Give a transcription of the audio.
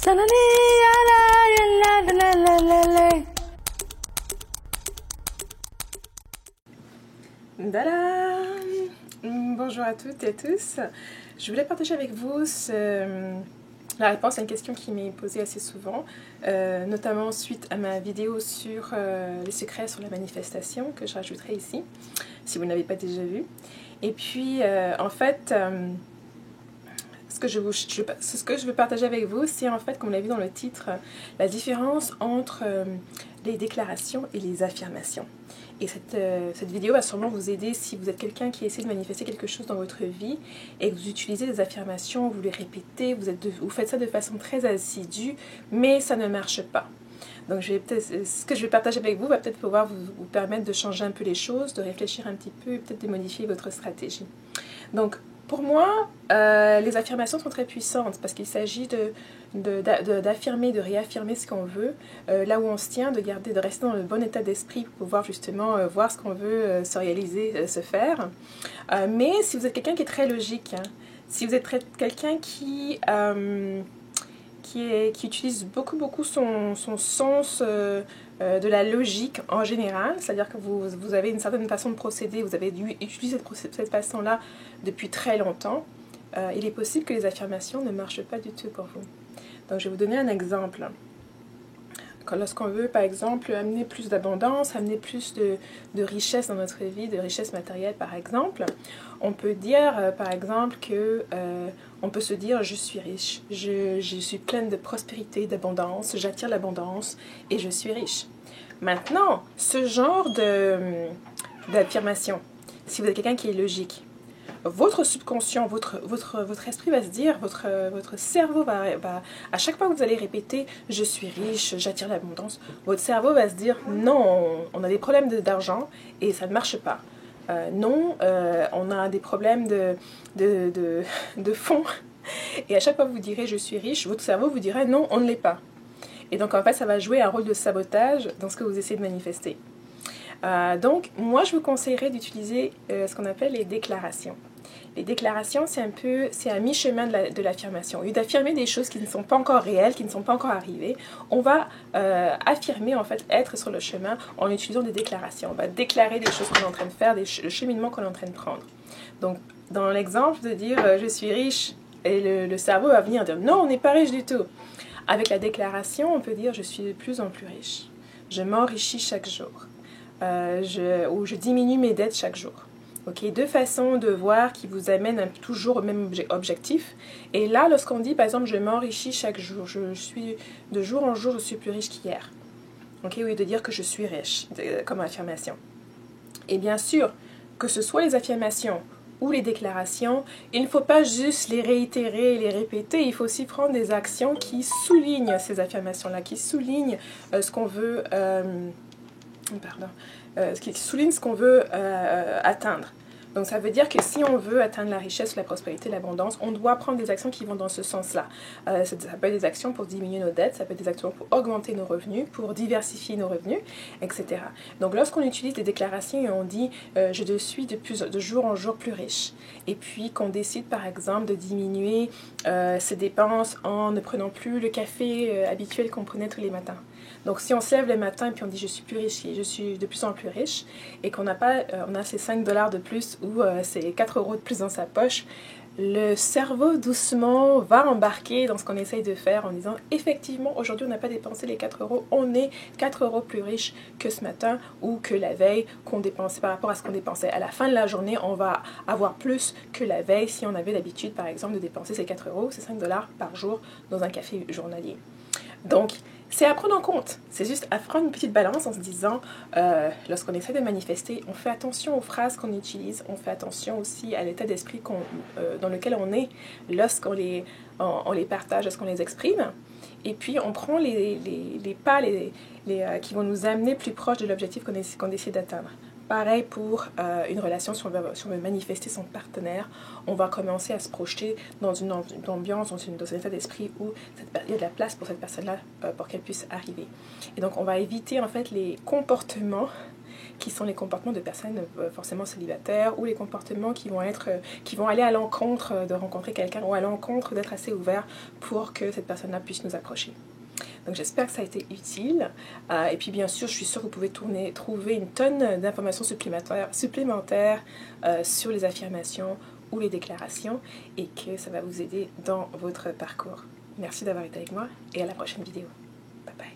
Dada! Bonjour à toutes et à tous. Je voulais partager avec vous la réponse à une question qui m'est posée assez souvent, notamment suite à ma vidéo sur les secrets sur la manifestation que je rajouterai ici, si vous ne l'avez pas déjà vu. Et puis, en fait, ce que je veux partager avec vous, c'est en fait, comme on l'a vu dans le titre, la différence entre les déclarations et les affirmations. Et cette vidéo va sûrement vous aider si vous êtes quelqu'un qui essaie de manifester quelque chose dans votre vie et que vous utilisez des affirmations, vous les répétez, vous faites ça de façon très assidue, mais ça ne marche pas. Donc ce que je vais partager avec vous va peut-être pouvoir vous permettre de changer un peu les choses, de réfléchir un petit peu et peut-être de modifier votre stratégie. Donc pour moi, les affirmations sont très puissantes parce qu'il s'agit d'affirmer, de réaffirmer ce qu'on veut, là où on se tient, de rester dans le bon état d'esprit pour pouvoir justement voir ce qu'on veut se réaliser, se faire. Mais si vous êtes quelqu'un qui est très logique, hein, si vous êtes quelqu'un qui utilise beaucoup son sens de la logique en général, c'est-à-dire que vous avez une certaine façon de procéder, vous avez dû utiliser cette façon-là depuis très longtemps, il est possible que les affirmations ne marchent pas du tout pour vous. Donc je vais vous donner un exemple. Lorsqu'on veut, par exemple, amener plus d'abondance, amener plus de richesse dans notre vie, de richesse matérielle, par exemple, on peut dire, par exemple, on peut se dire « je suis riche, je suis pleine de prospérité, d'abondance, j'attire l'abondance et je suis riche ». Maintenant, ce genre d'affirmation, si vous êtes quelqu'un qui est logique, votre subconscient, votre esprit va se dire, votre cerveau va, à chaque fois que vous allez répéter « je suis riche, j'attire l'abondance », votre cerveau va se dire « non, on a des problèmes d'argent et ça ne marche pas ». Non, on a des problèmes de fonds. Et à chaque fois que vous direz « je suis riche », votre cerveau vous dira « non, on ne l'est pas ». Et donc en fait, ça va jouer un rôle de sabotage dans ce que vous essayez de manifester. Donc, moi, je vous conseillerais d'utiliser ce qu'on appelle les déclarations. Les déclarations, c'est à mi-chemin de l'affirmation. Au lieu d'affirmer des choses qui ne sont pas encore réelles, qui ne sont pas encore arrivées, on va affirmer, en fait, être sur le chemin en utilisant des déclarations. On va déclarer des choses qu'on est en train de faire, le cheminement qu'on est en train de prendre. Donc, dans l'exemple de dire « je suis riche », et le cerveau va venir dire « non, on n'est pas riche du tout ». Avec la déclaration, on peut dire « je suis de plus en plus riche »,« je m'enrichis chaque jour ». Ou je diminue mes dettes chaque jour. Okay, deux façons de voir qui vous amènent toujours au même objectif. Et là, lorsqu'on dit, par exemple, je m'enrichis chaque jour, de jour en jour, je suis plus riche qu'hier. Okay, au lieu de dire que je suis riche, comme affirmation. Et bien sûr, que ce soit les affirmations ou les déclarations, il ne faut pas juste les réitérer et les répéter, il faut aussi prendre des actions qui soulignent ces affirmations-là, qui soulignent ce qu'on veut... qui souligne ce qu'on veut atteindre. Donc ça veut dire que si on veut atteindre la richesse, la prospérité, l'abondance, on doit prendre des actions qui vont dans ce sens-là. Ça peut être des actions pour diminuer nos dettes, ça peut être des actions pour augmenter nos revenus, pour diversifier nos revenus, etc. Donc lorsqu'on utilise des déclarations et on dit je suis de jour en jour plus riche, et puis qu'on décide par exemple de diminuer ses dépenses en ne prenant plus le café habituel qu'on prenait tous les matins. Donc si on se lève le matin et puis on dit je suis plus riche et je suis de plus en plus riche et qu'on n'a pas, on a ces 5 $ de plus ou ces 4 € de plus dans sa poche, le cerveau doucement va embarquer dans ce qu'on essaye de faire en disant effectivement aujourd'hui on n'a pas dépensé les 4 €, on est 4 € plus riche que ce matin ou que la veille qu'on dépensait par rapport à ce qu'on dépensait. À la fin de la journée on va avoir plus que la veille si on avait l'habitude par exemple de dépenser ces 4 €, ces 5 $ par jour dans un café journalier. Donc c'est à prendre en compte, c'est juste à prendre une petite balance en se disant, lorsqu'on essaie de manifester, on fait attention aux phrases qu'on utilise, on fait attention aussi à l'état d'esprit dans lequel on est lorsqu'on les partage, lorsqu'on les exprime, et puis on prend les pas qui vont nous amener plus proche de l'objectif qu'on essaie d'atteindre. Pareil pour une relation, si on veut manifester son partenaire, on va commencer à se projeter dans une ambiance, dans un état d'esprit où il y a de la place pour cette personne-là pour qu'elle puisse arriver. Et donc on va éviter en fait les comportements qui sont les comportements de personnes forcément célibataires ou les comportements qui vont aller à l'encontre de rencontrer quelqu'un ou à l'encontre d'être assez ouvert pour que cette personne-là puisse nous approcher. Donc j'espère que ça a été utile. Et puis bien sûr, je suis sûre que vous pouvez trouver une tonne d'informations supplémentaires sur les affirmations ou les déclarations et que ça va vous aider dans votre parcours. Merci d'avoir été avec moi et à la prochaine vidéo. Bye bye.